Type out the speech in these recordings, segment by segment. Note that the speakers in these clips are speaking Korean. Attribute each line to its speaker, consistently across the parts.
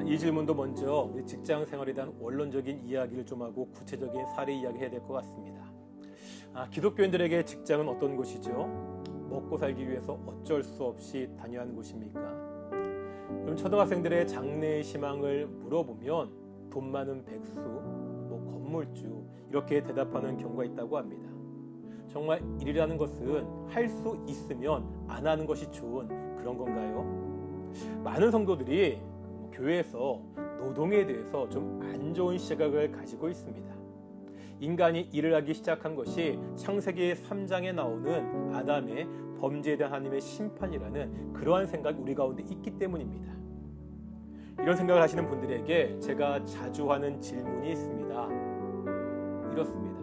Speaker 1: 이 질문도 먼저 직장 생활에 대한 원론적인 이야기를 좀 하고 구체적인 사례 이야기 해야 될 것 같습니다. 기독교인들에게 직장은 어떤 곳이죠? 먹고 살기 위해서 어쩔 수 없이 다녀야 하는 곳입니까? 그럼 초등학생들의 장래의 희망을 물어보면 돈 많은 백수, 건물주 이렇게 대답하는 경우가 있다고 합니다. 정말 일이라는 것은 할 수 있으면 안 하는 것이 좋은 그런 건가요? 많은 성도들이 교회에서 노동에 대해서 좀 안 좋은 시각을 가지고 있습니다. 인간이 일을 하기 시작한 것이 창세기 3장에 나오는 아담의 범죄에 대한 하나님의 심판이라는 그러한 생각이 우리 가운데 있기 때문입니다. 이런 생각을 하시는 분들에게 제가 자주 하는 질문이 있습니다. 이렇습니다.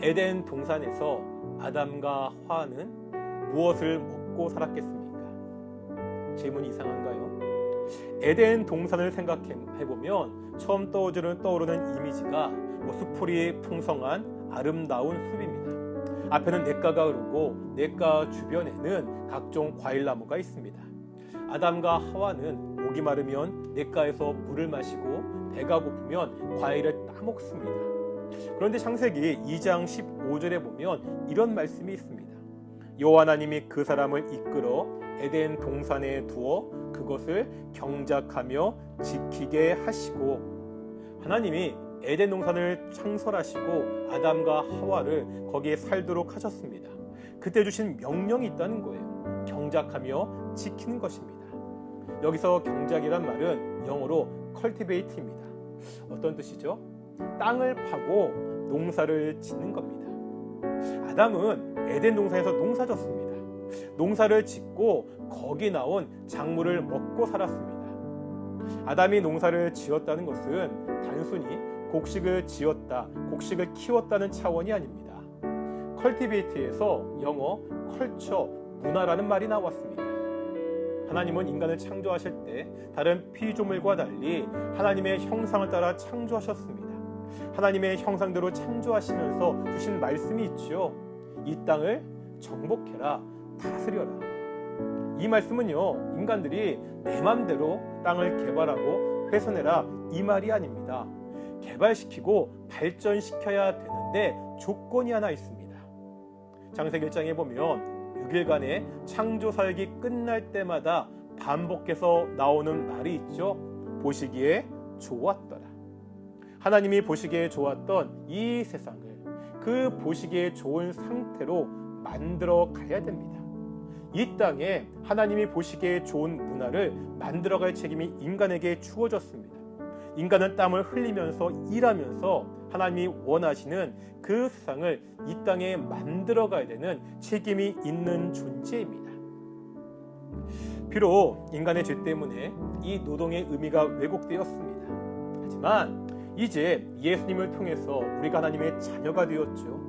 Speaker 1: 에덴 동산에서 아담과 하와는 무엇을 먹고 살았겠습니까? 질문이 이상한가요? 에덴 동산을 생각해보면 처음 떠오르는 이미지가 숲풀이 풍성한 아름다운 숲입니다. 앞에는 냇가가 흐르고 냇가 주변에는 각종 과일나무가 있습니다. 아담과 하와는 목이 마르면 냇가에서 물을 마시고 배가 고프면 과일을 따먹습니다. 그런데 창세기 2장 15절에 보면 이런 말씀이 있습니다. 여호와 하나님이 그 사람을 이끌어 에덴 동산에 두어 그것을 경작하며 지키게 하시고, 하나님이 에덴 동산을 창설하시고 아담과 하와를 거기에 살도록 하셨습니다. 그때 주신 명령이 있다는 거예요. 경작하며 지키는 것입니다. 여기서 경작이란 말은 영어로 cultivate입니다. 어떤 뜻이죠? 땅을 파고 농사를 짓는 겁니다. 아담은 에덴 동산에서 농사졌습니다. 농사를 짓고 거기 나온 작물을 먹고 살았습니다. 아담이 농사를 지었다는 것은 단순히 곡식을 지었다, 곡식을 키웠다는 차원이 아닙니다. cultivate에서 영어 culture, 문화라는 말이 나왔습니다. 하나님은 인간을 창조하실 때 다른 피조물과 달리 하나님의 형상을 따라 창조하셨습니다. 하나님의 형상대로 창조하시면서 주신 말씀이 있죠. 이 땅을 정복해라, 다스려라. 이 말씀은요, 인간들이 내 맘대로 땅을 개발하고 훼손해라 이 말이 아닙니다. 개발시키고 발전시켜야 되는데 조건이 하나 있습니다. 창세기 1장에 보면 6일간의 창조 사역이 끝날 때마다 반복해서 나오는 말이 있죠. 보시기에 좋았더라. 하나님이 보시기에 좋았던 이 세상을 그 보시기에 좋은 상태로 만들어 가야 됩니다. 이 땅에 하나님이 보시기에 좋은 문화를 만들어갈 책임이 인간에게 주어졌습니다. 인간은 땀을 흘리면서 일하면서 하나님이 원하시는 그 세상을 이 땅에 만들어가야 되는 책임이 있는 존재입니다. 비록 인간의 죄 때문에 이 노동의 의미가 왜곡되었습니다. 하지만 이제 예수님을 통해서 우리가 하나님의 자녀가 되었죠.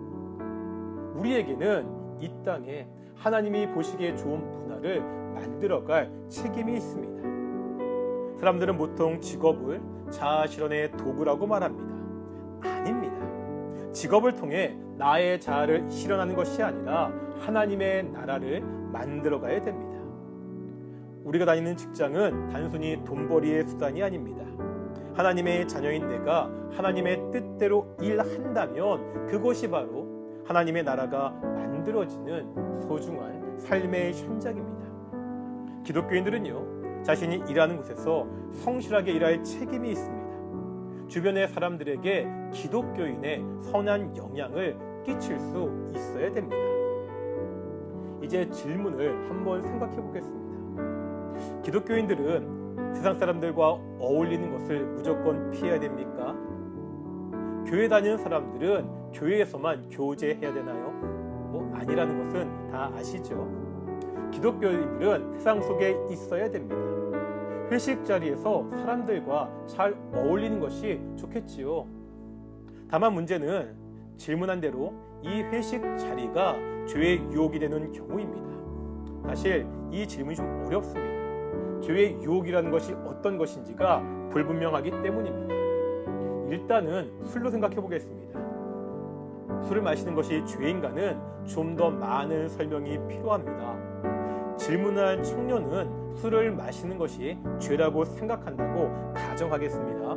Speaker 1: 우리에게는 이 땅에 하나님이 보시기에 좋은 문화를 만들어갈 책임이 있습니다. 사람들은 보통 직업을 자아실현의 도구라고 말합니다. 아닙니다. 직업을 통해 나의 자아를 실현하는 것이 아니라 하나님의 나라를 만들어가야 됩니다. 우리가 다니는 직장은 단순히 돈벌이의 수단이 아닙니다. 하나님의 자녀인 내가 하나님의 뜻대로 일한다면 그것이 바로 하나님의 나라가 만들어지는 소중한 삶의 현장입니다. 기독교인들은요, 자신이 일하는 곳에서 성실하게 일할 책임이 있습니다. 주변의 사람들에게 기독교인의 선한 영향을 끼칠 수 있어야 됩니다. 이제 질문을 한번 생각해 보겠습니다. 기독교인들은 세상 사람들과 어울리는 것을 무조건 피해야 됩니까? 교회 다니는 사람들은 교회에서만 교제해야 되나요? 아니라는 것은 다 아시죠? 기독교인들은 세상 속에 있어야 됩니다. 회식 자리에서 사람들과 잘 어울리는 것이 좋겠지요. 다만 문제는 질문한 대로 이 회식 자리가 죄의 유혹이 되는 경우입니다. 사실 이 질문이 좀 어렵습니다. 죄의 유혹이라는 것이 어떤 것인지가 불분명하기 때문입니다. 일단은 술로 생각해 보겠습니다. 술을 마시는 것이 죄인가는 좀 더 많은 설명이 필요합니다. 질문할 청년은 술을 마시는 것이 죄라고 생각한다고 가정하겠습니다.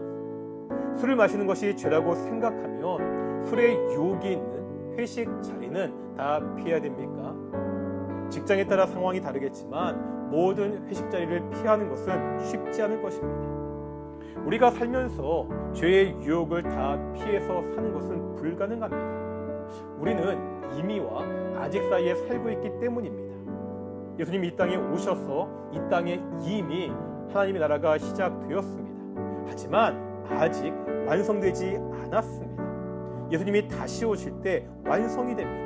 Speaker 1: 술을 마시는 것이 죄라고 생각하면 술에 유혹이 있는 회식 자리는 다 피해야 됩니까? 직장에 따라 상황이 다르겠지만 모든 회식 자리를 피하는 것은 쉽지 않을 것입니다. 우리가 살면서 죄의 유혹을 다 피해서 사는 것은 불가능합니다. 우리는 이미와 아직 사이에 살고 있기 때문입니다. 예수님이 이 땅에 오셔서 이 땅에 이미 하나님의 나라가 시작되었습니다. 하지만 아직 완성되지 않았습니다. 예수님이 다시 오실 때 완성이 됩니다.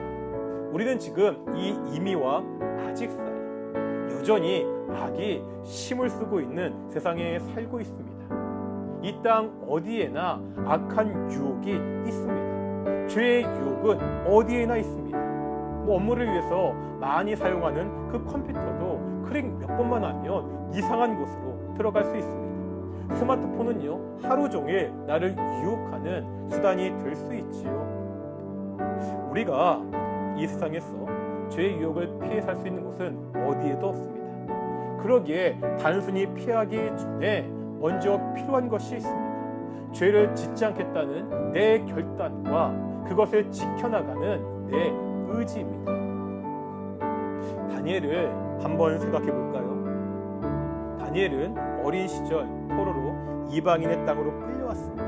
Speaker 1: 우리는 지금 이 이미와 아직 사이, 여전히 악이 힘을 쓰고 있는 세상에 살고 있습니다. 이 땅 어디에나 악한 유혹이 있습니다. 죄의 유혹은 어디에나 있습니다. 업무를 위해서 많이 사용하는 그 컴퓨터도 클릭 몇 번만 하면 이상한 곳으로 들어갈 수 있습니다. 스마트폰은요, 하루 종일 나를 유혹하는 수단이 될 수 있지요. 우리가 이 세상에서 죄의 유혹을 피해 살 수 있는 곳은 어디에도 없습니다. 그러기에 단순히 피하기 전에 먼저 필요한 것이 있습니다. 죄를 짓지 않겠다는 내 결단과 그것을 지켜나가는 내 의지입니다. 다니엘을 한번 생각해 볼까요? 다니엘은 어린 시절 포로로 이방인의 땅으로 끌려왔습니다.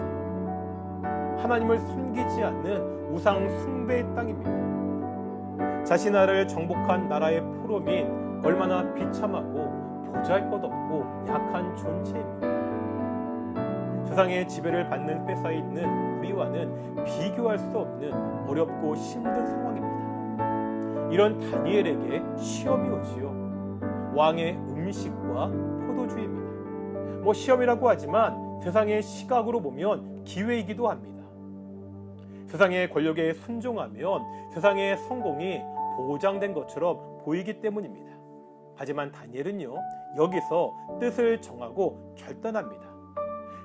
Speaker 1: 하나님을 섬기지 않는 우상 숭배의 땅입니다. 자신 나라를 정복한 나라의 포로민 얼마나 비참하고 보잘것없고 약한 존재입니다. 세상의 지배를 받는 회사에 있는 우리와는 비교할 수 없는 어렵고 힘든 상황입니다. 이런 다니엘에게 시험이 오지요. 왕의 음식과 포도주입니다. 시험이라고 하지만 세상의 시각으로 보면 기회이기도 합니다. 세상의 권력에 순종하면 세상의 성공이 보장된 것처럼 보이기 때문입니다. 하지만 다니엘은요, 여기서 뜻을 정하고 결단합니다.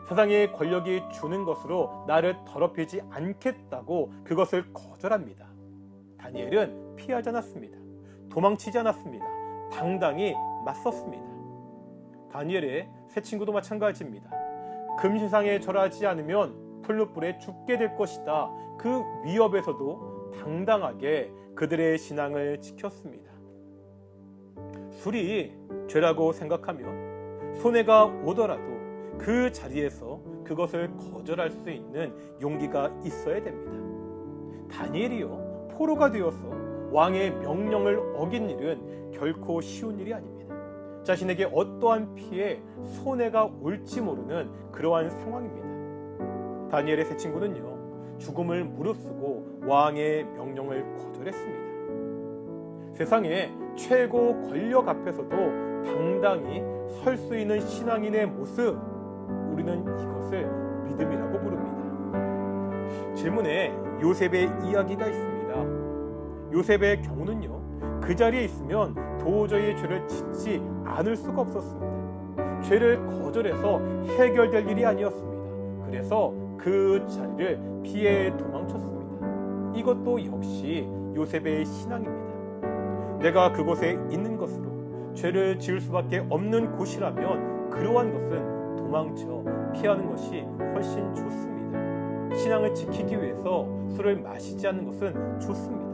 Speaker 1: 세상의 권력이 주는 것으로 나를 더럽히지 않겠다고 그것을 거절합니다. 다니엘은 피하지 않았습니다. 도망치지 않았습니다. 당당히 맞섰습니다. 다니엘의 세 친구도 마찬가지입니다. 금신상에 절하지 않으면 풀무불에 죽게 될 것이다. 그 위협에서도 당당하게 그들의 신앙을 지켰습니다. 술이 죄라고 생각하면 손해가 오더라도 그 자리에서 그것을 거절할 수 있는 용기가 있어야 됩니다. 다니엘이요, 포로가 되어서 왕의 명령을 어긴 일은 결코 쉬운 일이 아닙니다. 자신에게 어떠한 피해, 손해가 올지 모르는 그러한 상황입니다. 다니엘의 세 친구는요, 죽음을 무릅쓰고 왕의 명령을 거절했습니다. 세상의 최고 권력 앞에서도 당당히 설 수 있는 신앙인의 모습, 우리는 이것을 믿음이라고 부릅니다. 질문에 요셉의 이야기가 있습니다. 요셉의 경우는요, 그 자리에 있으면 도저히 죄를 짓지 않을 수가 없었습니다. 죄를 거절해서 해결될 일이 아니었습니다. 그래서 그 자리를 피해 도망쳤습니다. 이것도 역시 요셉의 신앙입니다. 내가 그곳에 있는 것으로 죄를 지을 수밖에 없는 곳이라면 그러한 것은 도망쳐 피하는 것이 훨씬 좋습니다. 신앙을 지키기 위해서 술을 마시지 않는 것은 좋습니다.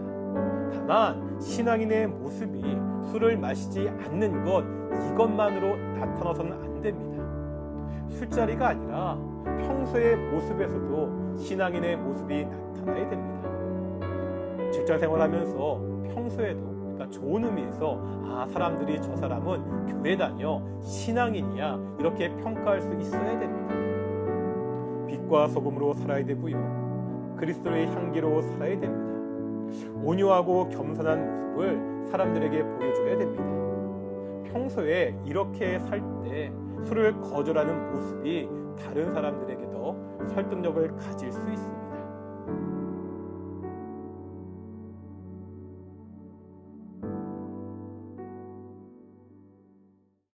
Speaker 1: 다만 신앙인의 모습이 술을 마시지 않는 것, 이것만으로 나타나서는 안 됩니다. 술자리가 아니라 평소의 모습에서도 신앙인의 모습이 나타나야 됩니다. 직장 생활하면서 평소에도, 그러니까 좋은 의미에서 사람들이 저 사람은 교회 다녀 신앙인이야, 이렇게 평가할 수 있어야 됩니다. 빛과 소금으로 살아야 되고요, 그리스도의 향기로 살아야 됩니다. 온유하고 겸손한 모습을 사람들에게 보여줘야 됩니다. 평소에 이렇게 살 때 술을 거절하는 모습이 다른 사람들에게도 설득력을 가질 수 있습니다.